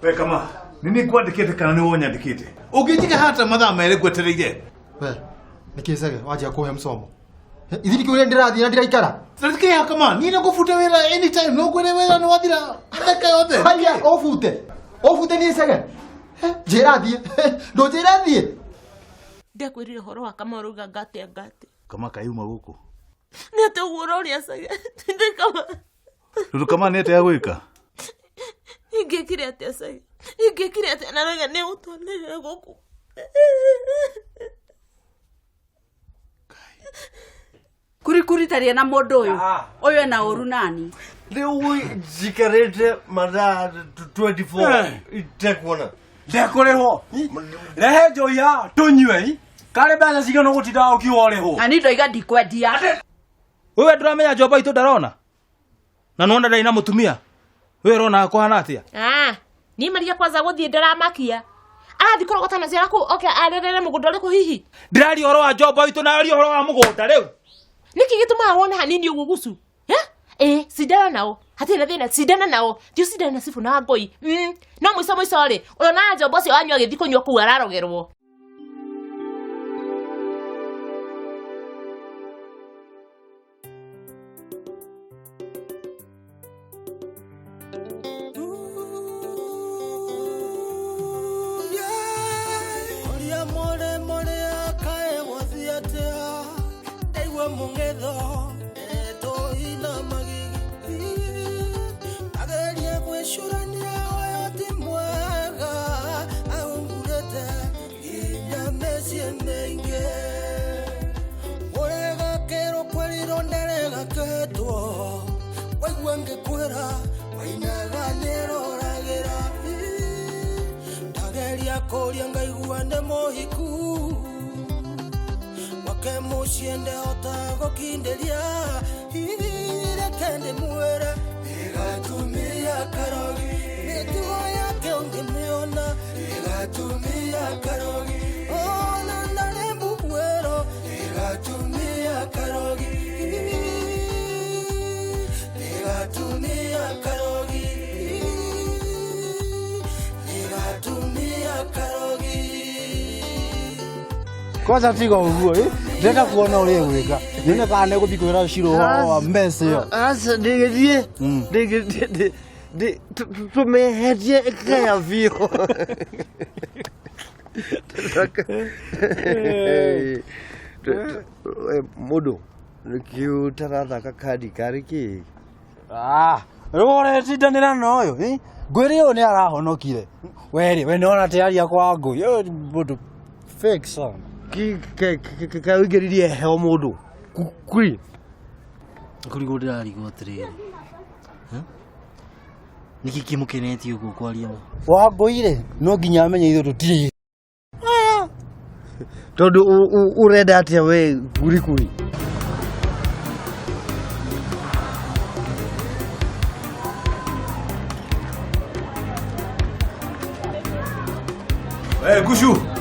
We kama nini kwandikite kana ni wonyandikite ugitika hata mathaa mere gwetereire we nikisege waje kuhe msomo ithiri kiure ndirathi na ndiraikara tatikia kama nini ngufuta wira anytime no kwere wira no wathira ndeka yothe haya ofute ni sege jirathi ndo jirathi ndakwirire horo wa kama ruga ngate kama kayuma guku nete ugoro ria sege ndikama Rudu kama nete ya gwika ingekire atia sege ingekire atia naraga ne utonere guku Kuri taria na mundu uyu na uru nani riu jikarete mathaa 24 itekwana ndekoreho rehe njoya tunywe kare bana cigano gutinda ukiworeho ani ndoiga ndikwendia wewe nduramenya njomba itu ndarona na nona ndai na mutumia wewe rona kuhana atia ni maria kwanza guthie ndaramakia arathi kurogota na ciara ku oke arerere mugunda uriku hihi ndirari horo wa njomba itu na ari horo wa mugunda riu niki gituma wone hanini ugugusu sidana nao hatira thina sidana nao tiu sidana sifu na ngoi no mwiso ri uyo na njomba cio anywa githi kunywa ku ararogerwo Musiende otago kinderia ire kende muera Gatumia Karogi Netuwa yake ongemeona Gatumia Karogi Ona ndale muero Gatumia Karogi Gatumia Karogi Gatumia Karogi Kwanza tiga uguo ndenda kuona uri gwika nyone kana guthi kwira ciro wa mese yo asa ndigithie ndigithie tumehetie kaya vio mudu nikiutara kadi kariki rore tidanira noyo ngwiri yo ni arahonokire we nona tiaria kwa ngui yo mudu fake song ka ugeririe he mundu kuri ndirarigo atiriri niki kimukeneti ugu kwaria wanguire no nginya amenye ithu tutiri tondu urenda atia we kuri Gushu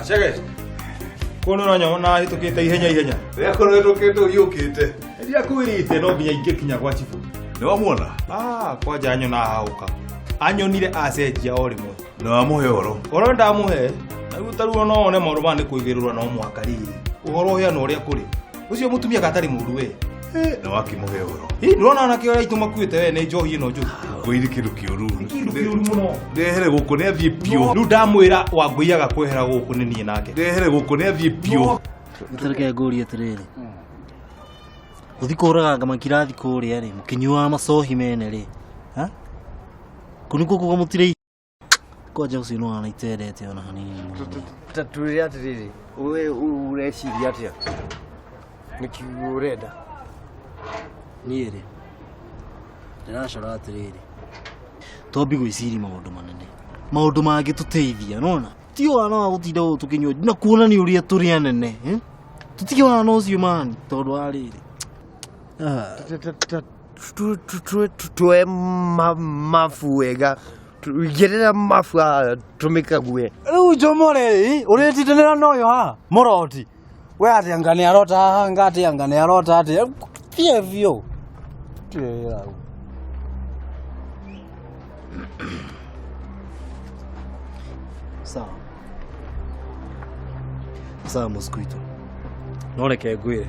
Shege kono na nyona hitukite ihenya we kono hitukite uyukite ndia kwirite no nginya ingikinya kwa chifu ni wamuona kwa janyo na hauka anyonire acenjia o rimwe no amuhe oro ndamuhe utaruo no one mauru mane kuigirurwa no mwakari uhoro hia no uria kuri ucio mutumia katari muru we no wakimuhe oro ndona na kio ituma kuite we ni njohi no njohi ngwiri kiru kiuru muno ndehere guku ne athie pio nu ndamwira wangwiaga kwehera guku ni nie nake ndehere guku ne athie pio mutareke nguri atiriri uthi kuraga ngama kirathi kuria ri mukinyua macohi mene ri kuniko kuga mutire koja ucio no ana iterete ona hanini taturi atiriri we ureciria atia niki urenda niere ndinacora atiriri tobi gwiciri maundu mangi tuteithia nona ti wana wa gutinda tukinywa na kuona ni uria turi anene tutige wana ucio mani tondu ariri tuwe mafuega Gerera mafua tumikague. Riu jomore uretitanira noyo ha moroti. We ati angane arota ngati angane arota ati fievio. Tira. Sawa mosquito. No reke ngwire.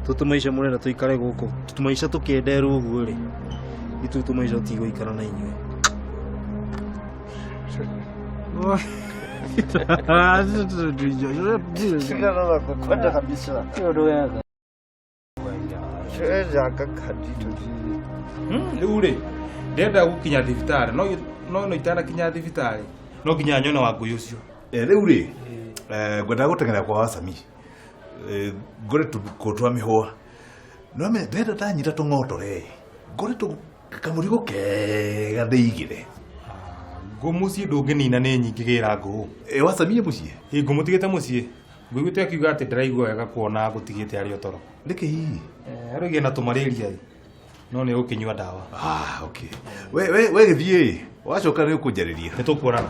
Tutumaisha munena tuikare guku. Tutumaisha tukienderu uguo ri. Itu tumaisha tigo ikara na inywe. Kwenda kabisa. Ure ndenda gukinya thibitari no itara kinya thibitari no kinya nyona wa ngui ucio Riu ri ngwenda gutengera kwa Wasami ngore tukotwa mihwa no me ndenda tanyita tung'otore ngore tukamurigo kega ndeigire ngumucie ndunginina ni nyingi gira nguu Wasami mucie ngumutigite mucie ngwiguite akiuga ati ndiraigua wega kuona gutigite ari otoro ndike hihi arogie na tumariria no ni ukinywa dawa okay we githie wacoka ni ukunjariria ni tukuorana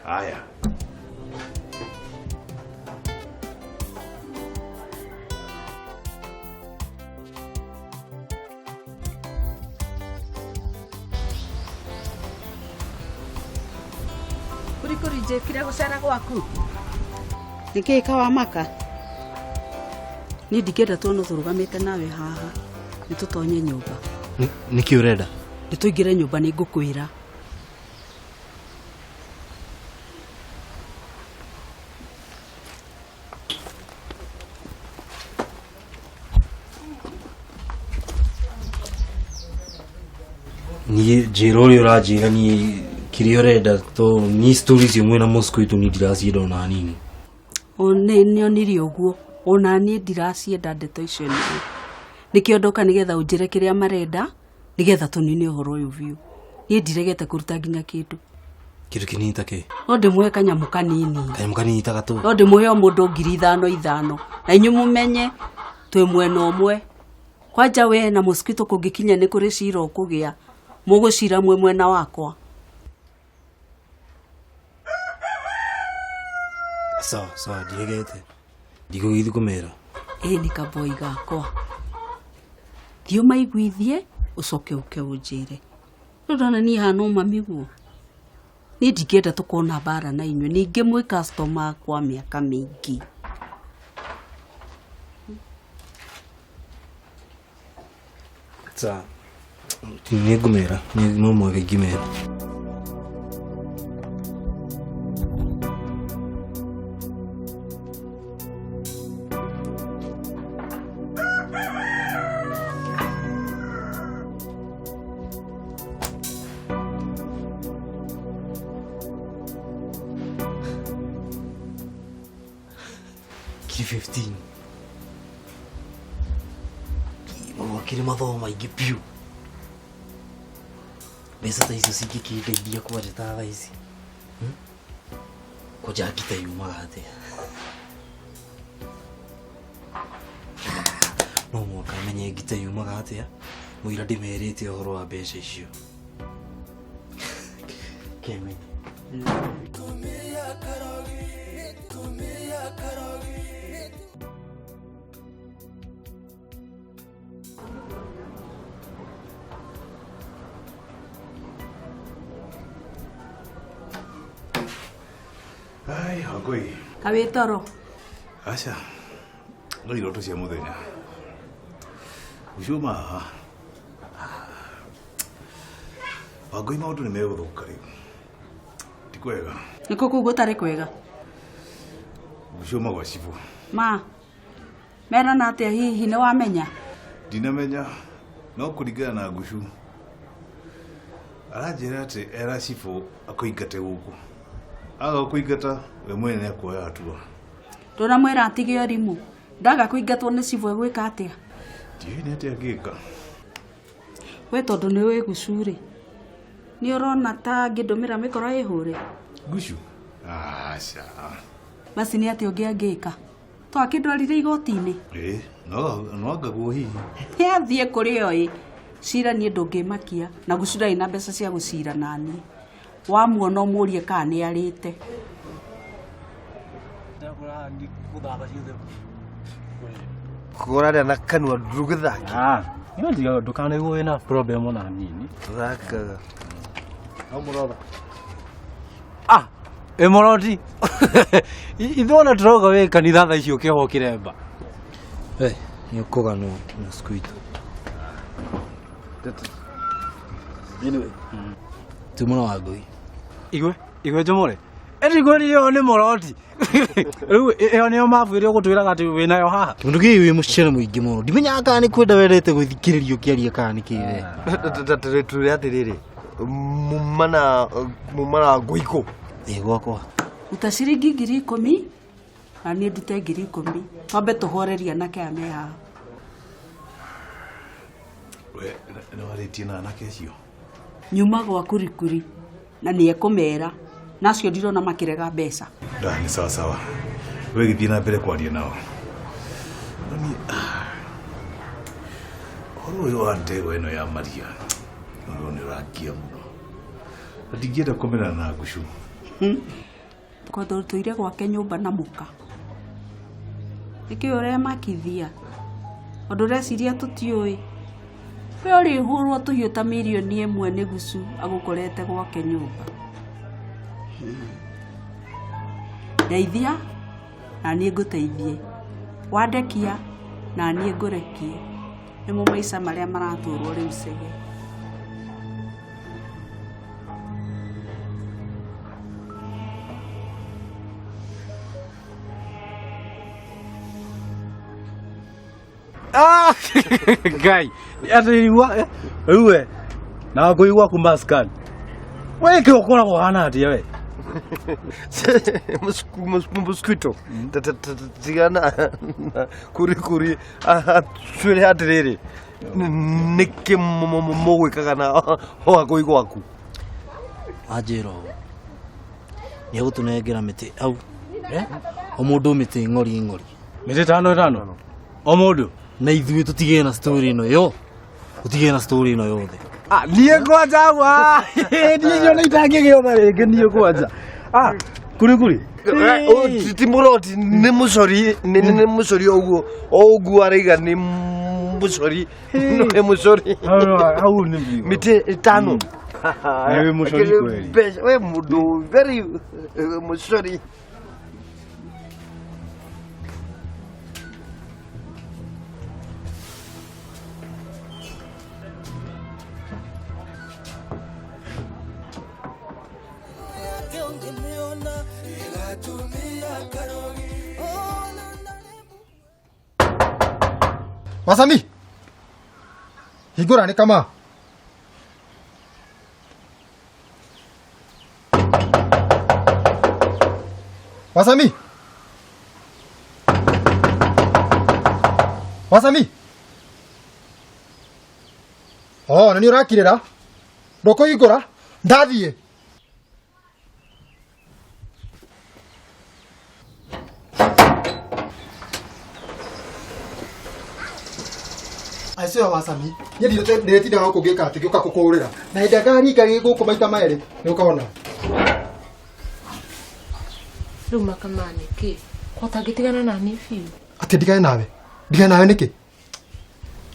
haya Kuri njĩkire gũcera gwaku nĩkĩĩ kawamaka niĩ ndingĩenda tuona tũrũgamĩte nawe haha nĩtũtonye nyũmba Niki urenda nĩtũingĩre nyũmba nĩ ngũkwĩra ni njĩra ũrĩa ũranjĩra ni kiria urenda to ni stories imwe na mosquito ni ndiracienda ona hanini nĩonirie ũguo ona niĩ ndiracienda ndeto icio nĩkĩo ndoka nĩgetha ũnjĩre kĩrĩa marenda nĩgetha tũnine ũhoro ũyũ biũ niĩ ndiregete kũruta nginya kĩndũ kinini take no ndĩmuhe kanyamu kanini ta gato no ndĩmuhe o mũndũ 5,000 na inyuĩ mũmenye twĩ mwena ũmwe kwanja we na mosquito kũngĩkinya nĩ kũrĩ cira ũkũgĩa mũgũcira mwena wakwa sawa ndiregete ndigũgithiĩ kũmera nĩ kaboi gakwa thiĩ ũmaiguithie ũcoke ũke ũnjĩre rĩu ndona niĩ hana ũmamiguo niĩ ndingĩenda tũkona mbara na inyuĩ ningĩ mwĩ customer kwa mĩaka mĩingĩ nĩ ngũmera no mwage ngĩmera ki 15 wakiri mathomo maingĩ piũ mbeca ta icio cingĩkĩndeithia kwanja ta thaa ici kwanja ngita yumaga atĩa no mwaka menye ngita yumaga atĩa mũira ndĩmerĩte ũhoro wa mbeca icio Kameme Gatumia Karogi ai hagoi kawĩ toro acha no iroto cia muthenya ucuma hagoi maundu ni meguthuka riu ti kwega nĩkũ kũu gũtarĩ kwega ucuma gwa cibu merana atĩa hihi nĩ wamenya ndinamenya no kũringana na ngushu aranjĩra atĩ era cibu akũingate gũkũ aga kũingata we mwene nĩakuoya hatua ndũnamwĩra atige ũrimũ ndaga kũingatwo nĩ cibu egwĩka atĩa ndiũĩ nĩ atĩa angĩka we tondũ nĩ wĩ gucu-rĩ nĩ ũrona ta ngĩndũmĩra mĩkora ĩhũre ngushu aca basi nĩ atĩ ũngĩ angĩka to akĩndwarire igoti-inĩ no ngaguo hihi nĩathiĩ kũrĩ oĩ cira niĩ ndũngĩmakia na gucu ndarĩ na mbeca cia gũcira naniĩ wamuona umurie kana nĩ arĩte. Kũgũra na kanua ndugithaki. Ino ndiga ndũkanaigua wĩna problem ona nini. Tũrakaga. No mũrotha. Emoroti. Ithona troga we kanitha tha icio kĩho kĩremba. Nĩ ũkũganwo na squid. Anyway. Tumana wa ngui. Igwe njomore. Eri yo nĩ moroti. Rĩu ĩyo nĩyo mabwire gũtwĩraga atĩ wĩna yo haha. Kĩndũ kĩu wĩ mũcere mũingĩ mũno. Ndimenyaga kana nĩ kwenda wendete gũthikĩrĩrio kĩaria kana nĩ kĩĩ. Tũrĩ atĩrĩrĩ. Mumana ngũikũ. Gwakwa. Ruta ciringi 10,000 na niĩ ndute 10,000. Twambe tũhoreria anake aya me haha. We nĩ warĩtie na anake acio. Nyuma gwa kurikuri na nĩ ekũmera. Nacio ndirona makĩrega mbeca. Nĩ sawa. We gĩthiĩ na mbere kwaria nao. Ũyũ wa ndego ĩno ya Maria. Nĩ ũrangia mũno. Ndingĩenda kũmena na ngũcu. Tũkorwo tũire gwake nyũmba na mũka. Nĩkĩo ũremakithia. Ũndũ ũreciria tũtiũĩ. We ũrĩhũrwo tũhiũ ta mirioni 1 nĩ gucu agũkorete gwake nyũmba. Ndeithia na niĩ ngũteithie. Wandekia na niĩ ngũrekie. Nĩmo maica marĩa maratũrwo rĩu cege. Guy, atĩigua rĩu na ngũigua kuma scan. We kĩ ũkoragwo hana atĩa we? Mosquito. Tigana kuri twĩre atĩrĩrĩ. Nĩkĩ mũgwĩkaga na hoa ngũi gwaku? Anjĩra ũũ. Nĩ egũtũnengera mĩtĩ au. O mũndũ mĩtĩ ng'ori. Mĩtĩ 5 o mũndũ. Na ithuĩ tũtigĩe na story ĩno yo. Tũtigĩe na story ĩno yothe. Niĩ kwanja wa. Niĩ nĩ itangĩgĩona rĩngĩ niĩ kwanja. Kuri. Ti mũroti nĩ mũcori ũguo araiga nĩ mũcori. Nĩ mũcori. Au nĩ mĩtĩ 5. Nĩ mũcori kweli. We mũndũ very mũcori. Wasami. Higura ni kama. Wasami. Nani urakirira? Ndoko higura? Ndathie. Aisee Wasami, ndirĩtinda gũkũ ngĩka atĩ ngĩũka kũkũũrĩra. Na hĩndĩ ngari ngari gũkũ maita merĩ, nĩ ũkona. Rĩu Kameme kĩ? Kotangĩtigana na niĩ biũ. Atĩ ndigane nawe? Ndigane nawe nĩkĩ?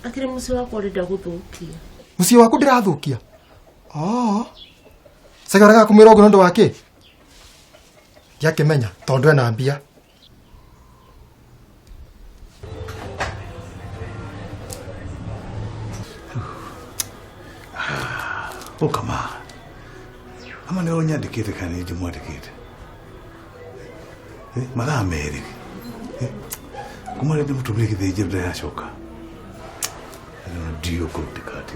Atĩ mũciĩ wakwa ũrenda gũthũkia. Mũciĩ waku ndĩrathũkia? Sega ũrega kũmwĩra ũguo nĩ ũndũ wa kĩ? Ndiakĩmenya tondũ ena mbia. Kama ama nĩ ũnyandĩkĩte kana nĩ ndĩmwandĩkĩte? Mathaa merĩ. Kuma rĩrĩa ndĩmũtũmire gĩthĩnje ndĩracoka. Ndio kũrutĩka atĩ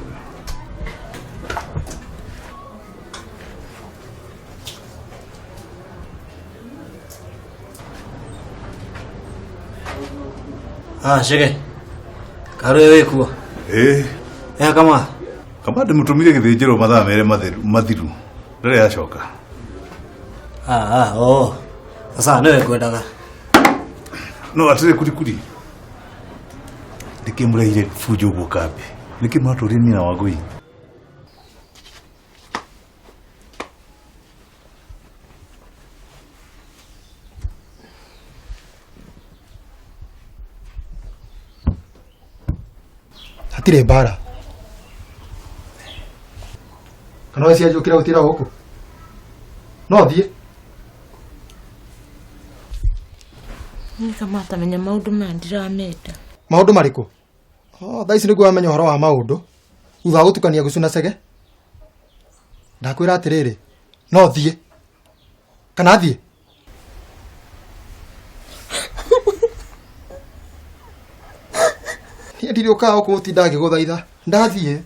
we. Shege. Karo wewe kuwa. Kama ndĩmũtũmire gĩthĩnjĩro mathaa merĩ mathiru ndĩracoka. Sasa nĩwe ngwendaga. No atĩrĩ kuri. Ndĩkĩmũreire fujo ũguo kambe. Nĩkĩ mwatũrire na wagũi? gutire mbara kana cia njukira gutira guku no thie ni kama atamenya maundu maya ndiramenda. Maundu mariku? Thaa ici niguo amenya uhoro wa maundu thutha wa gutukania gucu na cege. Ndakwira atiriri no thie kana thie ni ndiri ukaa gutinda ngiguthaitha ndathie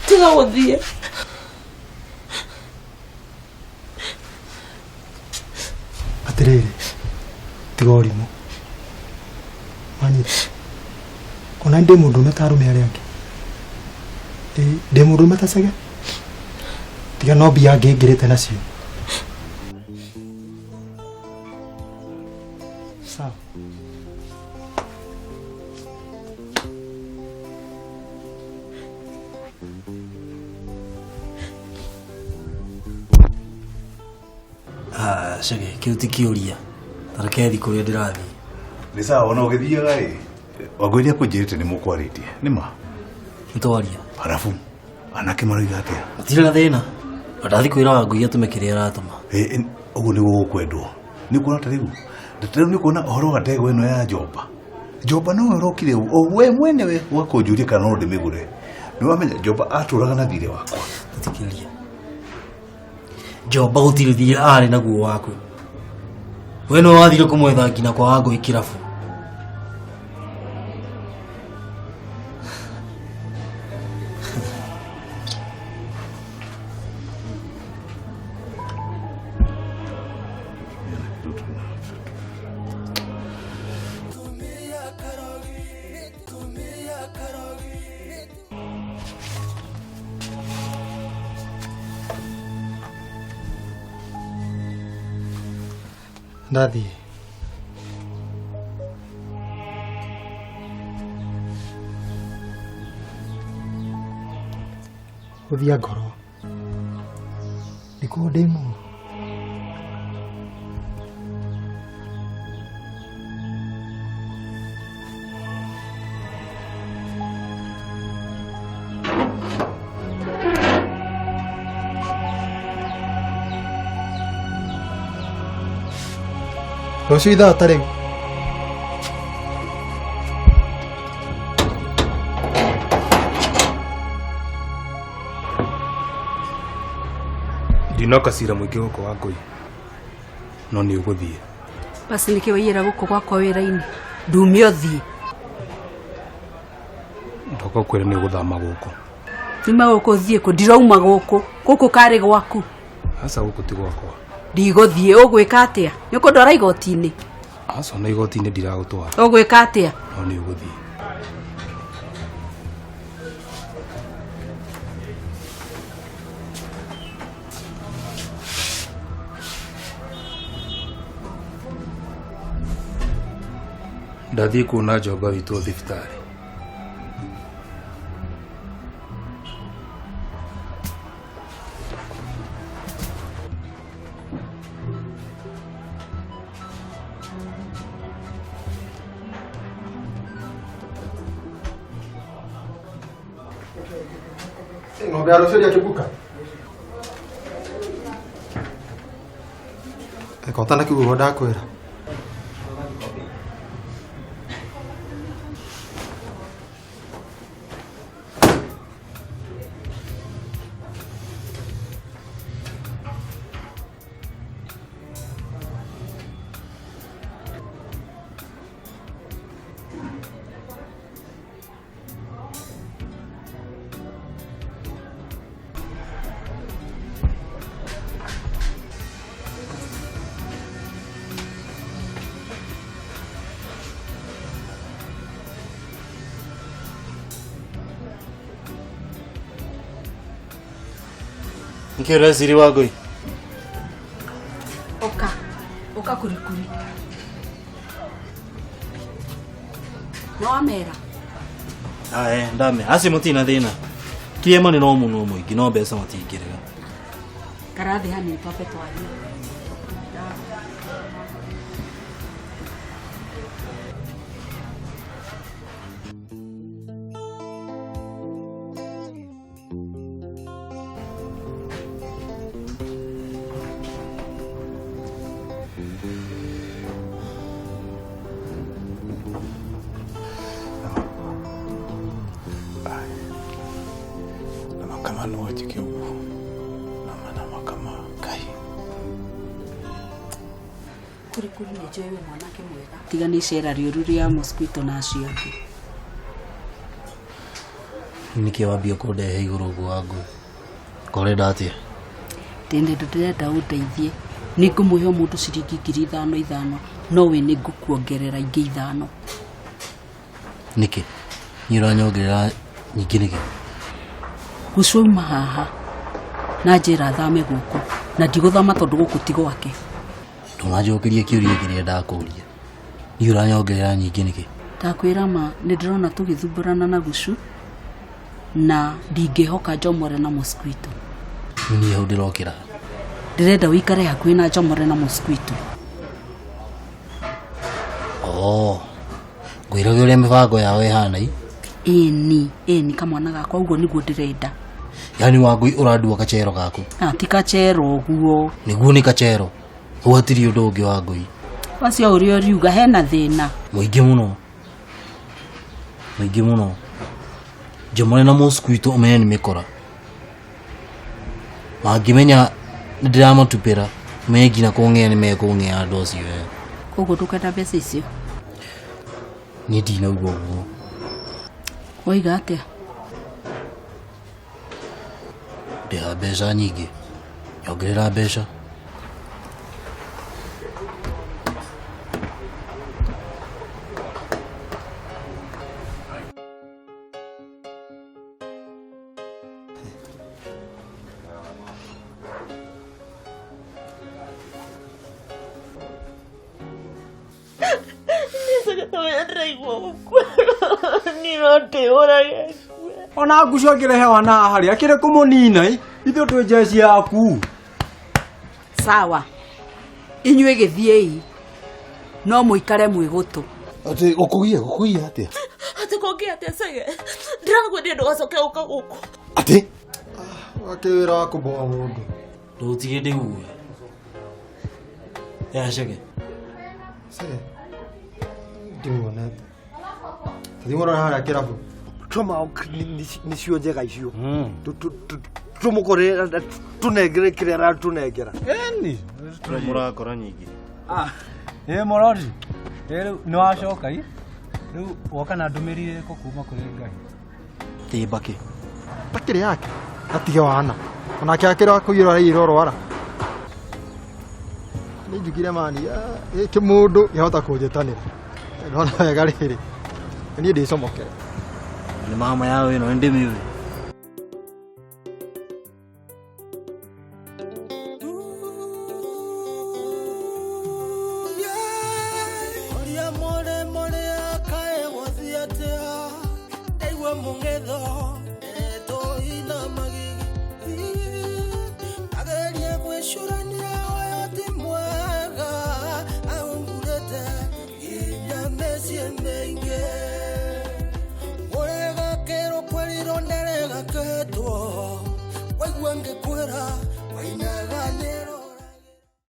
tiga guthie atiriri tiga urimu manyita ona ndi mundu metarume ari angi ndi mundu metacege tiga no bia ngingirite nacio sawa Cege kiu ti kiuria tareke thiku ria ndirathi Ni sawa ona ugithiaga wagoria kunjirite ni mukwaritie nima ntwaria halafu anake maroiga atia atire na thina ndathi kwira Wangui atume kiria aratuma uguo ni gukwendwo ni kuona tariu ndatero ni kuona uhoro wa ndego ino ya Joba no urokire we mwenewe wakunjuria kana no ndimigure ni wamenya Joba aturaga na thire wakwa tikiria Joba gutire thire ari naguo waku we no wathire kumwetha ngina kwa Wangui kirabu ndathie uthia ngoro nikuo ndi mu Rocio ithaa ta rĩu ndinoka cira muingi guku Wangui no ni uguthie basi niki waiyira guku gwakwa wira-ini ndumie uthie ndoka kwira ni uguthama guku nima guku thie ku ndirauma guku kari gwaku asa guku ti gwakwa ndigũthiĩ ũgwĩka atĩa nĩ ũkũndwara igoti-inĩ asa na igoti-inĩ ndiragũtwara ũgwĩka atĩa no nĩ ũgũthiĩ ndathiĩ kuona Joba witũ thibitarĩ ng'ombe ya Rocio yakibuka ekotana kiugo ndakwira Nkira siri Wangui Oka kurikuri no amera ndame asi mutina thina kiema ni no muno muingi no mbeca matingirira karathi hani pape twari no wajike uguo na mana kama Ngai. Kuri ni jowe mwanake mwega. Tiga ni cera rĩũru rĩa mosquito na ciake. Niki wambia kundehe iguru gwangu. Korenda atia? Tende ndĩrenda ũndeithie. Nĩngũmũhe mũndũ ciringi 5,000 no we nĩngũkuongerera ingĩ 5. Niki? Nĩũranyongerera nyingĩ nĩkĩ? Gũcuma haha na njĩra thame gũkũ na ndigũthama tondũ gũkũ ti gwake. Ndũnanjokerie kĩũria kĩrĩa ndakũria. Nĩũranyongerera nyingĩ nĩkĩ? Ndakwĩra ma nĩndĩrona tũgĩthumburana na Gucu na ndingĩhoka njomore na mosquito. Niĩ hau ndĩrokĩra. Ndĩrenda ũikare hakuhĩ na njomore na mosquito. Ngwĩraga ũrĩa mĩbango yao ĩhana ĩ? Ĩni kamwana gakwa ũguo nĩguo ndĩrenda. Yani Wangui ũrandua kachero gaku? Ti kachero ũguo. Nĩguo nĩ kachero. Ũhatiri ũndũ ũngĩ Wangui. Wacio ũrĩa ũriuga hena thĩna. Mũingĩ mũno. Njomore na mosquito ũmenye nĩ mĩkora. Mangĩmenya nĩndĩramatupĩra ũmenye nginya kũng'ea nĩmekũng'ea andũ acio. Koguo ndũkwenda mbeca icio? Niĩ ndinauga ũguo. Oiga atĩa? Ndĩha mbeca nyingĩ. Nyongerera mbeca. Ona Gucu angĩrehe wana harĩa akĩrĩ kũmũnina ithuĩ twĩ njeci yaku. Sawa. Inyuĩ gĩthiei. No mũikare mwĩgũtũ. Ati gũkũgia atia? Ati kũgia atia Sege? Ndĩrakwĩria ndũgacoke ũka gũkũ. Ati? Wakĩwĩra wa kũmboa mũndũ. Ndũtige ndĩgue. Cege. Sege. Ndimuonete. Thimuona harĩa kĩrabu. Tuma nicio njega icio. Tumũkore tunengere kĩrĩa aratunengera. Eni. Mũrakora nyingĩ. Mũrori. Rĩu nĩwacoka ĩ? Rĩu woka na ndũmĩrĩre ĩrĩkũ kuma kũrĩ Ngai? Tĩmbakĩ. Takĩrĩ yake. Atige wana. Onake akĩra kũiyũra irorwara. Nĩnjugire mani. Gĩkĩ mũndũ yahota kũnjĩtanĩra. Ndona wega rĩrĩ. Niĩ ndĩcomokere. Nĩ mama yao ĩno ndĩmĩũĩ. More akae gũthiĩ atĩa ndaigua mũng'etho